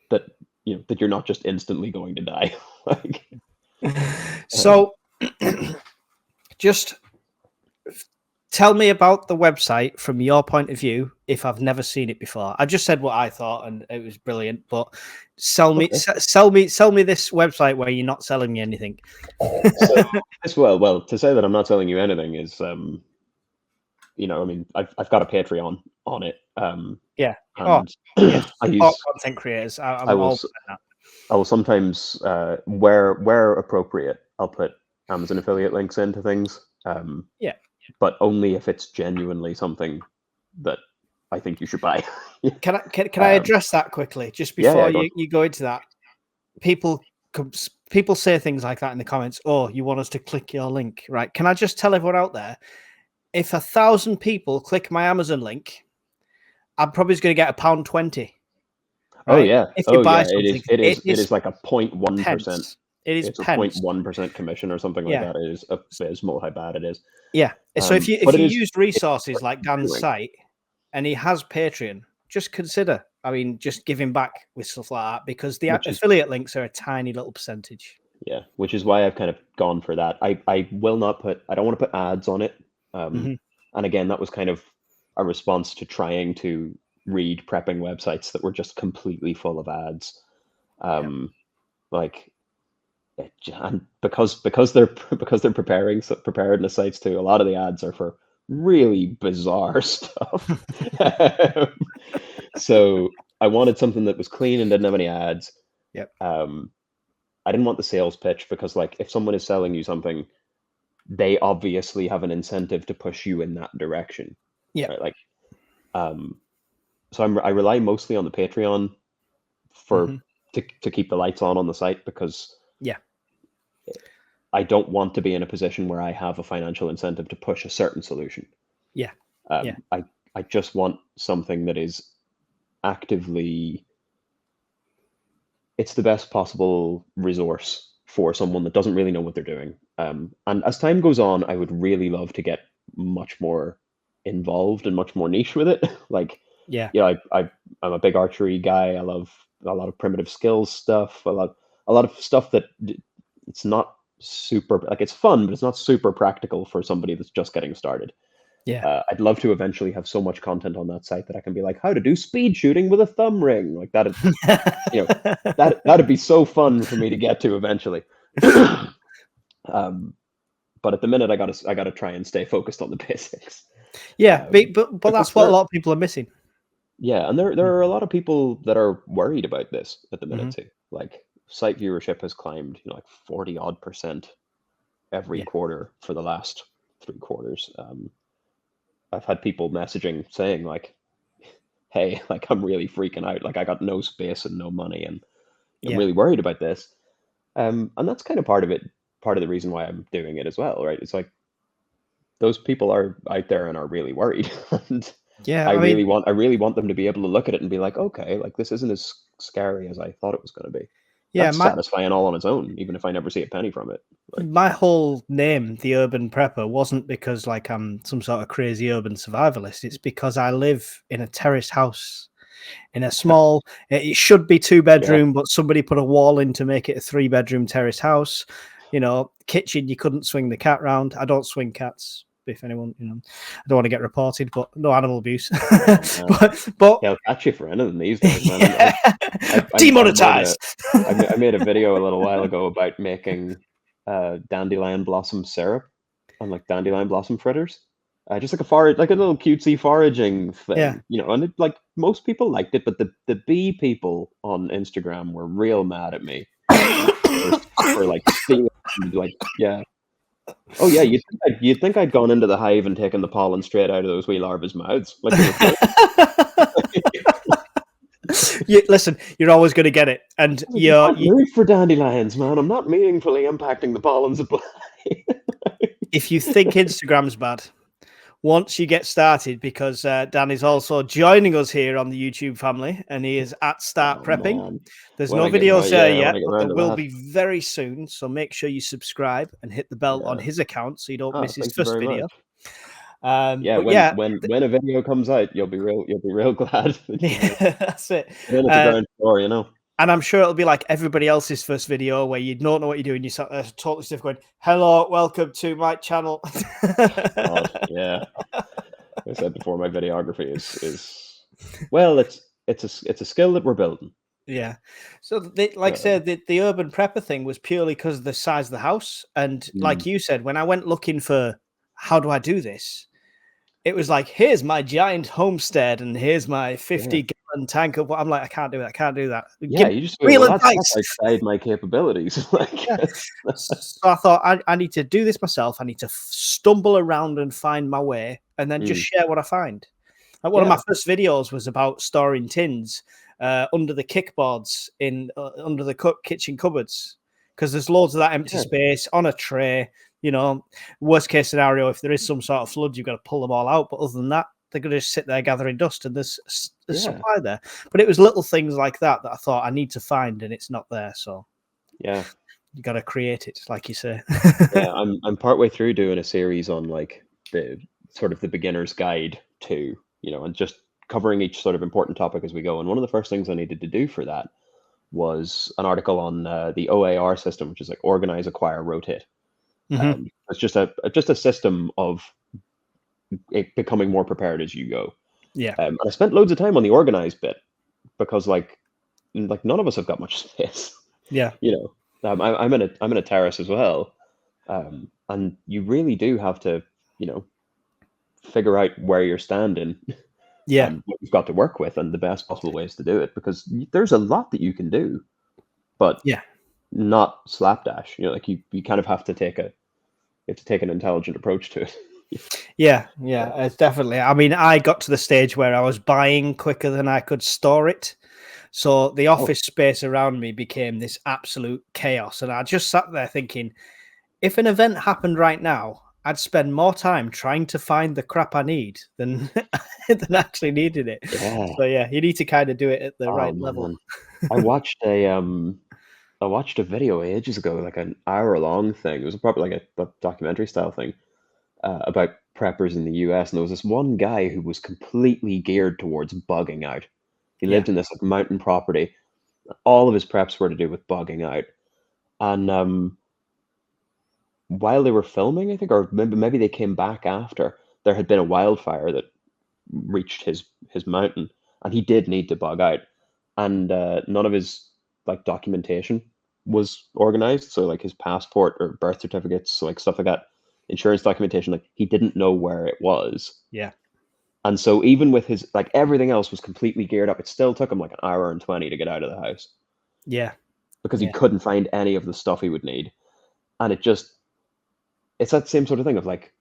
S2: that, you know, that you're not just instantly going to die. Like,
S1: so just tell me about the website from your point of view, if I've never seen it before. I just said what I thought and it was brilliant, but sell me this website where you're not selling me anything.
S2: So, well, to say that I'm not selling you anything is you know, I mean, I've got a Patreon on it,
S1: Yeah. Oh,
S2: and
S1: yes.
S2: I
S1: Support
S2: use
S1: content creators.
S2: I
S1: I'm
S2: will
S1: all
S2: s-
S1: for that.
S2: I will sometimes where appropriate, I'll put Amazon affiliate links into things,
S1: Yeah.
S2: but only if it's genuinely something that I think you should buy.
S1: Can I
S2: um,
S1: address that quickly just
S2: yeah,
S1: before
S2: yeah, go on.
S1: you go into that? People people say things like that in the comments. Oh, you want us to click your link, right? Can I just tell everyone out there, if 1,000 people click my Amazon link, I'm probably going to get £1.20,
S2: Oh
S1: right?
S2: yeah,
S1: If you
S2: oh
S1: buy
S2: yeah.
S1: something, it
S2: It
S1: is
S2: is like a 0.1%.
S1: pence. It is
S2: It's a
S1: pence.
S2: 0.1% commission or something like
S1: Yeah,
S2: that. It is abysmal how bad it is.
S1: yeah. So
S2: But
S1: if
S2: it
S1: you
S2: is
S1: use
S2: it's
S1: resources
S2: worth
S1: like Dan's
S2: doing.
S1: site and he has Patreon, just consider. I mean, just giving back with stuff like that, because the
S2: Which is
S1: affiliate links are a tiny little percentage.
S2: Yeah, which is why I've kind of gone for that. I will not put I don't want to put ads on it.
S1: Hmm.
S2: And again, that was kind of a response to trying to read prepping websites that were just completely full of ads.
S1: Yeah.
S2: Like and because they're because they're preparing preparedness sites too, a lot of the ads are for really bizarre stuff. So I wanted something that was clean and didn't have any ads.
S1: Yep.
S2: Um, I didn't want the sales pitch because, like, if someone is selling you something, they obviously have an incentive to push you in that direction,
S1: Yep.
S2: right? Like, um, so I rely mostly on the Patreon for
S1: Hmm.
S2: to keep the lights on the site because
S1: Yeah.
S2: I don't want to be in a position where I have a financial incentive to push a certain solution.
S1: Yeah. Yeah.
S2: Um, I I just want something that is actively it's the best possible resource for someone that doesn't really know what they're doing. And as time goes on, I would really love to get much more involved and much more niche with it. Like,
S1: Yeah.
S2: you know, I'm a big archery guy. I love a lot of primitive skills stuff. A lot of stuff that it's not super like it's fun, but it's not super practical for somebody that's just getting started.
S1: Yeah.
S2: I'd love to eventually have so much content on that site that I can be like, how to do speed shooting with a thumb ring, like that. You know, that'd be so fun for me to get to eventually. um, but at the minute, I gotta try and stay focused on the basics.
S1: Yeah.
S2: Um,
S1: But
S2: because
S1: that's what a lot of people are missing.
S2: yeah, and there are a lot of people that are worried about this at the minute
S1: Hmm.
S2: too. Like site viewership has climbed, you know, like 40% every
S1: Yeah.
S2: quarter for the last 3 quarters. I've had people messaging saying like, "Hey, like I'm really freaking out. Like I got no space and no money, and I'm
S1: Yeah.
S2: really worried about this." And that's kind of part of it, part of the reason why I'm doing it as well, right? It's like those people are out there and are really worried, and
S1: Yeah. I mean,
S2: I really want them to be able to look at it and be like, okay, like this isn't as scary as I thought it was going to be.
S1: yeah.
S2: That's satisfying all on its own, even if I never see a penny from it. Like,
S1: My whole name, the Urban Prepper, wasn't because like I'm some sort of crazy urban survivalist. It's because I live in a terraced house in a small. It should be two
S2: yeah,
S1: bedroom, but somebody put a wall in to make it a 3 bedroom terraced house. You know, kitchen you couldn't swing the cat round. I don't swing cats. If anyone, you know, I don't want to get reported, but no animal abuse.
S2: oh man,
S1: but
S2: yeah, I'll catch you for anything these days, man.
S1: yeah.
S2: I made
S1: Demonetized.
S2: a I made a video a little while ago about making dandelion blossom syrup and like dandelion blossom fritters. Just like a forage, like a little cutesy foraging
S1: Yeah.
S2: thing, you know. And it, like most people liked it, but the bee people on Instagram were real mad at me for like stealing, like yeah. Oh yeah, you'd think I'd gone into the hive and taken the pollen straight out of those wee larvae mouths, like they were brilliant.
S1: Listen, you're always going to get it, and
S2: I can't move for dandelions, man. I'm not meaningfully impacting the pollen supply.
S1: if you think Instagram's bad, once you get started, because Dan is also joining us here on the YouTube family, and he is at Start
S2: Oh
S1: Prepping.
S2: man,
S1: There's
S2: when
S1: no
S2: I get
S1: videos there
S2: yeah, when
S1: yet,
S2: I get
S1: but there
S2: around to
S1: will
S2: that,
S1: be very soon. So make sure you subscribe and hit the bell on
S2: yeah.
S1: his account so you don't
S2: Oh,
S1: miss his
S2: thank you
S1: first
S2: very
S1: video.
S2: much. Yeah,
S1: But yeah,
S2: when a video comes out, you'll be real glad that you
S1: yeah, that's it.
S2: put in at the ground floor, you know.
S1: And I'm sure it'll be like everybody else's first video where you don't know what you're doing. You're totally stiff going, hello, welcome to my channel.
S2: God, yeah. Like I said before, my videography is well, it's a skill that we're building.
S1: Yeah. So, like I
S2: Um,
S1: said, the urban prepper thing was purely because of the size of the house. And
S2: mm,
S1: like you said, when I went looking for how do I do this, it was like, here's my giant homestead and here's my
S2: Yeah.
S1: 50-gallon tank of what. I'm like, I can't do it. I can't do that.
S2: Yeah,
S1: Give
S2: you just go,
S1: real
S2: well, that's
S1: advice.
S2: outside my capabilities. Like,
S1: Yeah. So I thought I need to do this myself. I need to stumble around and find my way and then just
S2: mm,
S1: share what I find. Like one of my
S2: yeah,
S1: first videos was about storing tins under the kickboards in under the kitchen cupboards because there's loads of that empty
S2: yeah,
S1: space on a tray. You know, worst case scenario, if there is some sort of flood, you've got to pull them all out. But other than that, they're going to just sit there gathering dust, and there's
S2: yeah,
S1: supply there. But it was little things like that that I thought I need to find, and it's not there. So
S2: yeah.
S1: you got to create it, like you say.
S2: Yeah, I'm partway through doing a series on like the sort of the beginner's guide to, and just covering each sort of important topic as we go. And one of the first things I needed to do for that was an article on the OAR system, which is like organize, acquire, rotate.
S1: Hmm.
S2: It's just a system of it becoming more prepared as you go.
S1: Yeah,
S2: And I spent loads of time on the organize bit because like none of us have got much space.
S1: yeah,
S2: You I'm in a terrace as well, and you really do have to you know figure out where you're standing
S1: yeah,
S2: and what you've got to work with and the best possible ways to do it because there's a lot that you can do, but
S1: yeah.
S2: not slapdash. Like you kind of have to take an intelligent approach to it.
S1: Yeah, yeah, it's definitely. I mean, I got to the stage where I was buying quicker than I could store it. So the
S2: Oh,
S1: office space around me became this absolute chaos. And I just sat there thinking, if an event happened right now, I'd spend more time trying to find the crap I need than than actually needing it.
S2: yeah.
S1: So yeah, you need to kind of do it at the
S2: Oh
S1: right level.
S2: man. I watched a video ages ago, like an hour long thing. It was probably like a documentary style thing about preppers in the US, and there was this one guy who was completely geared towards bugging out. He
S1: Yeah,
S2: lived in this like mountain property. All of his preps were to do with bugging out, and while they were filming, I think, or maybe they came back after, there had been a wildfire that reached his mountain, and he did need to bug out, and none of his like documentation was organized. So like his passport or birth certificates, so like stuff like that, insurance documentation, like he didn't know where it was.
S1: yeah,
S2: And so even with his like everything else was completely geared up, it still took him like an hour and 20 to get out of the house
S1: yeah,
S2: because he
S1: yeah,
S2: couldn't find any of the stuff he would need. And it's that same sort of thing of like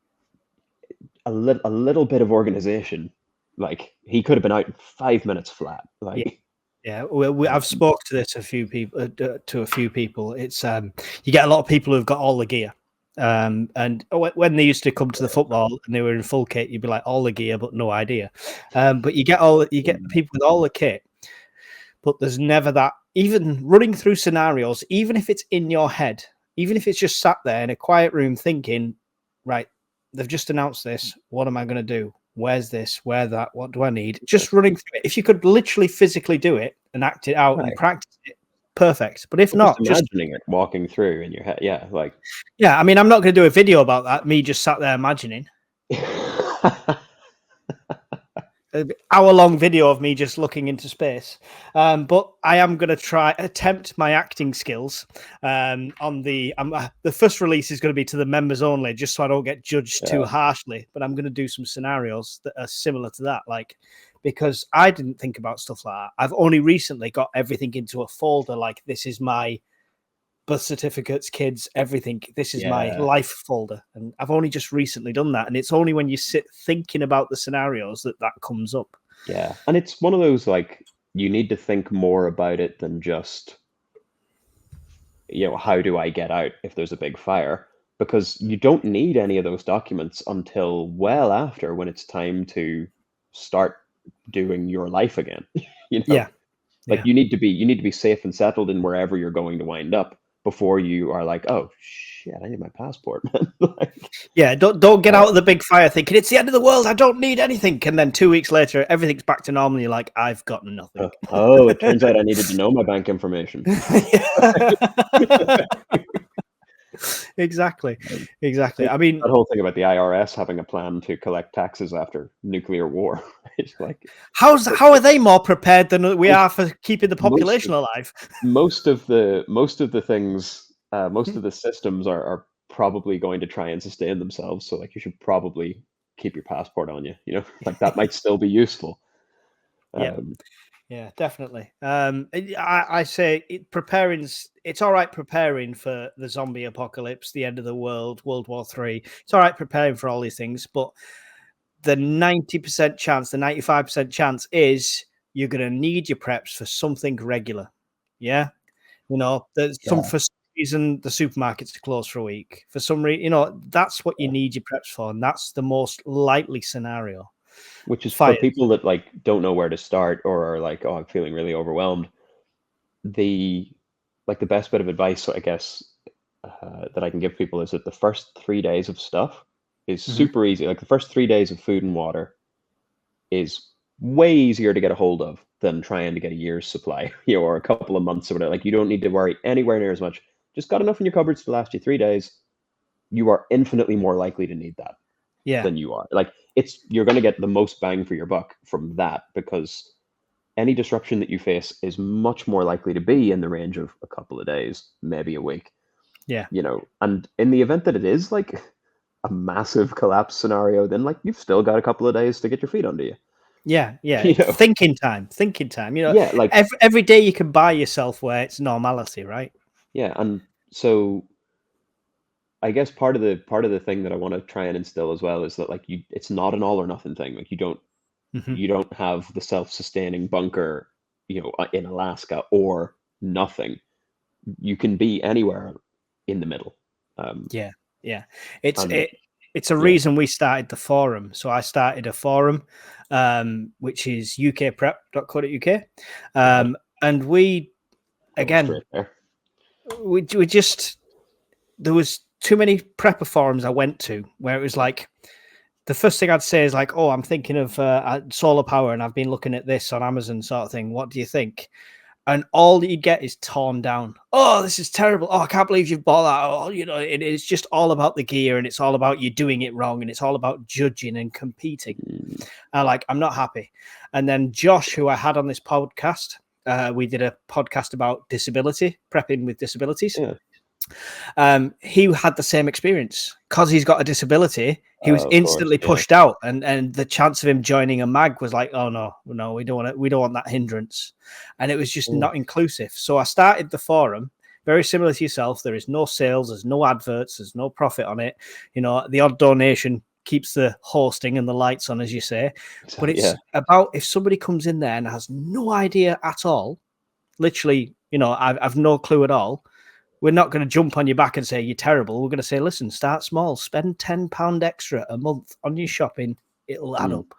S2: a little bit of organization. Like he could have been out in 5 minutes flat.
S1: yeah.
S2: Like
S1: Yeah, I've
S2: um,
S1: spoke to this a few people to a few people. It's you get a lot of people who've got all the gear, and when they used to come to the football and they were in full kit, you'd be like all the gear but no idea. But you get people with all the kit, but there's never that. Even running through scenarios, even if it's in your head, even if it's just sat there in a quiet room thinking, right, they've just announced this. What am I going to do? Where's this? Where that? What do I need? Just running through it. If you could literally physically do it and act it out and
S2: right.
S1: practice it, perfect. But if
S2: Well, just
S1: not, just
S2: imagining it walking through in your head. Yeah, like
S1: yeah. I mean, I'm not going to do a video about that. Me just sat there imagining. Hour-long video of me just looking into space. But I am going to attempt my acting skills on the first release is going to be to the members only, just so I don't get judged too
S2: yeah,
S1: harshly. But I'm going to do some scenarios that are similar to that, like because I didn't think about stuff like that. I've only recently got everything into a folder. Like this is my birth certificates, kids, everything. This is my
S2: yeah,
S1: life folder, and I've only just recently done that. And it's only when you sit thinking about the scenarios that that comes up.
S2: yeah. And it's one of those like you need to think more about it than just how do I get out if there's a big fire? Because you don't need any of those documents until well after when it's time to start doing your life again. You know,
S1: Yeah,
S2: like
S1: yeah,
S2: you need to be safe and settled in wherever you're going to wind up before you are like, oh shit, I need my passport, man. Like,
S1: yeah. Don't get
S2: uh,
S1: out of the big fire thinking it's the end of the world. I don't need anything, and then 2 weeks later, everything's back to normal. And you're like, I've got nothing.
S2: oh, it turns out I needed to know my bank information.
S1: Exactly,
S2: It's
S1: exactly.
S2: like
S1: I mean,
S2: that whole thing about the IRS having a plan to collect taxes after nuclear war. It's like
S1: how are they more prepared than we
S2: most
S1: are for keeping the
S2: most
S1: population alive?
S2: most of the things, most of the systems are probably going to try and sustain themselves. So like you should probably keep your passport on you. You know, like that might still be useful.
S1: Yeah.
S2: Um,
S1: Yeah, definitely. I say it's all right preparing for the zombie apocalypse, the end of the world, World War III. It's all right preparing for all these things, but the 90% chance, the 95% chance is you're going to need your preps for something regular. Yeah. You know, there's
S2: yeah,
S1: for some reason the supermarkets are closed for a week. For some reason, you know, that's what you need your preps for. And that's the most likely scenario.
S2: which is for
S1: Fires.
S2: people that like don't know where to start or are like, oh, I'm feeling really overwhelmed. The like the best bit of advice, I guess, that I can give people is that the first 3 days of stuff is
S1: Mhm.
S2: super easy. Like the first 3 days of food and water is way easier to get a hold of than trying to get a year's supply, you know, or a couple of months or whatever. Like you don't need to worry anywhere near as much. Just got enough in your cupboards to last you 3 days. You are infinitely more likely to need that
S1: Yeah.
S2: than you are. Like you're going to get the most bang for your buck from that because any disruption that you face is much more likely to be in the range of a couple of days, maybe a week,
S1: Yeah.
S2: you know. And in the event that it is like a massive collapse scenario, then like you've still got a couple of days to get your feet under you.
S1: Yeah, yeah.
S2: You
S1: It's
S2: know,
S1: thinking time. Thinking time. You know,
S2: yeah, like
S1: every day you can buy yourself where it's normality, right?
S2: yeah, and so I guess part of the thing that I want to try and instill as well is that like it's not an all or nothing thing. Like
S1: Hmm.
S2: you don't have the self-sustaining bunker, you know, in Alaska or nothing. You can be anywhere in the middle. Um,
S1: Yeah, yeah. It's
S2: and
S1: it. It's a
S2: yeah,
S1: reason we started the forum. So I started a forum, which is ukprep.co.uk,
S2: right,
S1: and we
S2: going
S1: again
S2: straight there.
S1: we just there was too many prepper forums I went to where it was like the first thing I'd say is like, oh, I'm thinking of solar power, and I've been looking at this on Amazon, sort of thing. What do you think? And all that you get is torn down. Oh, this is terrible. Oh, I can't believe you've bought that. Oh, you know, it's just all about the gear, and it's all about you doing it wrong, and it's all about judging and competing.
S2: Mm,
S1: And like, I'm not happy. And then Josh, who I had on this podcast, we did a podcast about disability, prepping with disabilities.
S2: yeah,
S1: He had the same experience because he's got a disability. He was
S2: of course,
S1: instantly
S2: yeah,
S1: pushed out, and the chance of him joining a mag was like, oh no, no, we don't want that hindrance, and it was just
S2: yeah,
S1: not inclusive. So I started the forum. Very similar to yourself. There is no sales, there's no adverts, there's no profit on it. You know, the odd donation keeps the hosting and the lights on, as you say. But
S2: yeah,
S1: it's about if somebody comes in there and has no idea at all, literally, you know, I've no clue at all, we're not going to jump on your back and say you're terrible. We're going to say, listen, start small, spend £10 extra a month on your shopping. It'll add
S2: mm,
S1: up,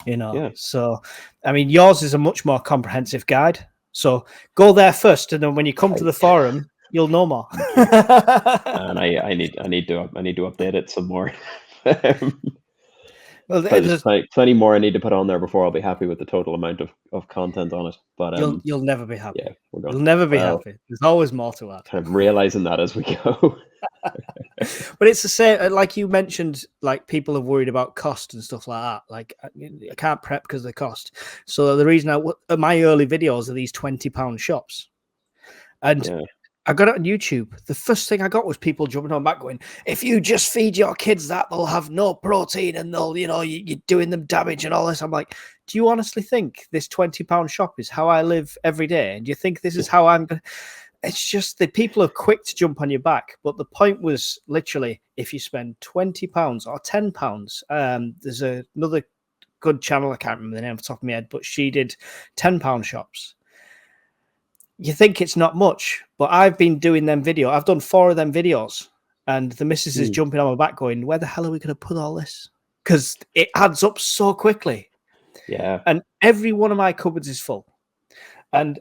S1: you know.
S2: yeah.
S1: So, I mean, yours is a much more comprehensive guide. So go there first, and then when you come to
S2: I,
S1: the forum, you'll know more.
S2: thank you. And I need to update it some more.
S1: Well,
S2: There's plenty more I need to put on there before I'll be happy with the total amount of content on it. But
S1: you'll never be
S2: yeah,
S1: happy.
S2: we're
S1: You'll
S2: going.
S1: never be
S2: Well,
S1: happy. There's always more to add.
S2: kind of realizing that as we go.
S1: But it's the same, like you mentioned, like people are worried about cost and stuff like that. Like I can't prep because of the cost. So the reason my early videos are these £20 shops, and
S2: Yeah,
S1: I got it on YouTube. The first thing I got was people jumping on back going, if you just feed your kids that, they'll have no protein and they'll, you know, you're doing them damage and all this. I'm like, do you honestly think this £20 shop is how I live every day? And do you think this is how I'm going to? It's just that people are quick to jump on your back. But the point was literally, if you spend £20 or £10, there's another good channel, I can't remember the name off the top of my head, but she did £10 shops. You think it's not much, but I've been doing them video. I've done 4 of them videos, and the missus is
S2: mm,
S1: jumping on my back going, where the hell are we going to put all this? Because it adds up so quickly.
S2: yeah,
S1: And every one of my cupboards is full. And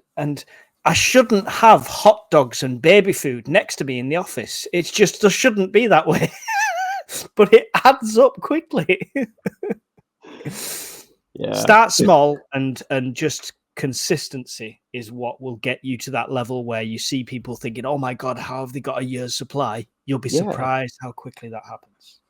S1: I shouldn't have hot dogs and baby food next to me in the office. It's just there shouldn't be that way. But it adds up quickly.
S2: yeah.
S1: Start small, and just consistency is what will get you to that level where you see people thinking, oh my god, how have they got a year's supply? You'll be
S2: Yeah,
S1: surprised how quickly that happens.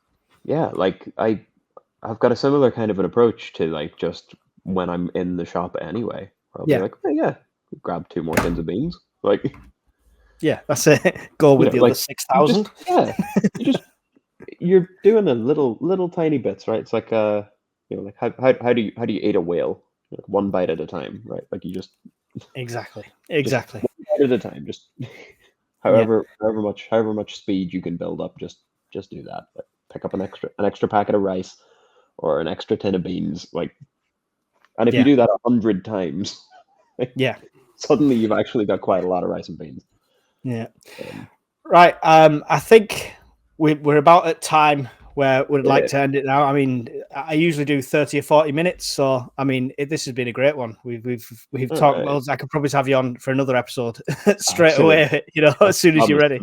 S2: yeah. Like I've got a similar kind of an approach to like just when I'm in the shop anyway. I'll be
S1: Yeah,
S2: like, oh, yeah, grab 2 more tins of beans. Like,
S1: yeah, that's it. Go
S2: you
S1: with
S2: know,
S1: the other
S2: like you just
S1: 6,000.
S2: yeah, you just you're doing a little tiny bits, right? It's like like how do you eat a whale? Like one bite at a time, right? Like you just
S1: Exactly.
S2: one bite at a time. Just
S1: Yeah.
S2: however much speed you can build up, just do that. Like pick up an extra packet of rice or an extra tin of beans, like, and if you
S1: Yeah.
S2: do that 100 times,
S1: Yeah.
S2: suddenly you've actually got quite a lot of rice and beans.
S1: Yeah.
S2: Um,
S1: Right. I think we're about at time where we'd like
S2: yeah.
S1: to end it now. I mean, I usually do 30 or 40 minutes. So, I mean, this has been a great one. We've
S2: All
S1: talked
S2: right.
S1: loads. I could probably have you on for another episode straight
S2: Absolutely.
S1: away, as soon as you're ready.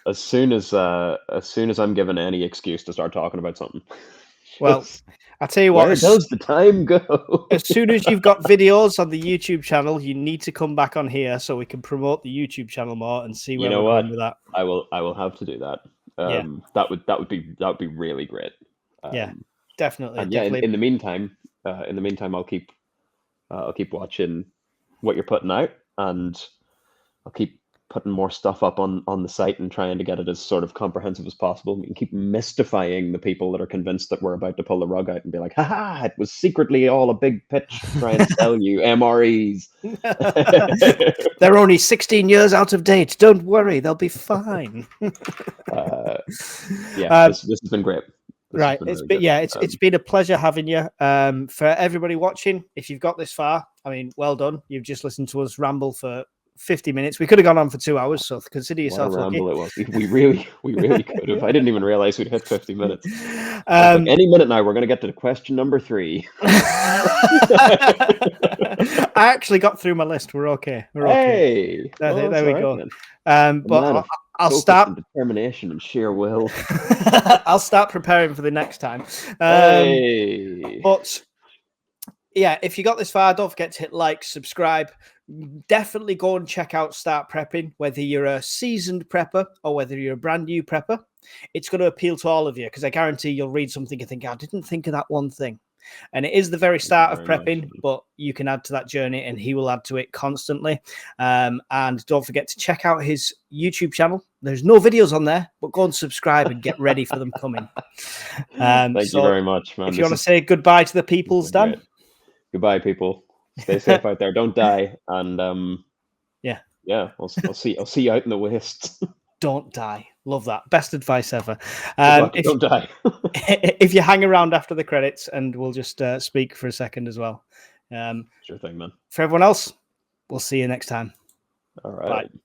S2: As soon as I'm given any excuse to start talking about something.
S1: Well, I tell you what,
S2: Where does the time go?
S1: as soon as you've got videos on the YouTube channel, you need to come back on here so we can promote the YouTube channel more and see
S2: You
S1: where
S2: know
S1: we're
S2: what?
S1: going with that.
S2: I will have to do that.
S1: Yeah.
S2: That would be really great.
S1: Yeah, definitely.
S2: And yeah,
S1: Definitely.
S2: in the meantime, I'll keep watching what you're putting out, and I'll keep putting more stuff up on the site and trying to get it as sort of comprehensive as possible. We can keep mystifying the people that are convinced that we're about to pull the rug out and be like, haha, it was secretly all a big pitch to try and sell you MREs.
S1: They're only 16 years out of date. Don't worry, they'll be fine.
S2: Yeah, this has been great.
S1: Right.
S2: Really good.
S1: It's been a pleasure having you. For everybody watching, if you've got this far, I mean, well done. You've just listened to us ramble for 50 minutes. We could have gone on for 2 hours, so consider yourself
S2: what a
S1: lucky.
S2: ramble it was. We really could have. I didn't even realize we'd hit 50 minutes. Like, any minute now, we're going to get to question number 3.
S1: I actually got through my list. We're okay.
S2: Hey,
S1: there we go.
S2: But
S1: I'll start
S2: determination and sheer will.
S1: I'll start preparing for the next time.
S2: Hey.
S1: But yeah, if you got this far, don't forget to hit like, subscribe. Definitely go and check out Start Prepping, whether you're a seasoned prepper or whether you're a brand new prepper. It's going to appeal to all of you because I guarantee you'll read something and think, I didn't think of that one thing. And it is the very start of prepping, but you can add to that journey and he will add to it constantly. And don't forget to check out his YouTube channel. There's no videos on there, but go and subscribe and get ready for them coming.
S2: Thank you very much, man.
S1: If you want to say goodbye to the peoples, Dan.
S2: Great. Goodbye, people. Stay safe out there. Don't die. And yeah, I'll see you out in the waste.
S1: Don't die. Love that. Best advice ever.
S2: Don't die.
S1: If you hang around after the credits, and we'll just speak for a second as well.
S2: Sure thing, man.
S1: For everyone else, we'll see you next time.
S2: All right.
S1: Bye.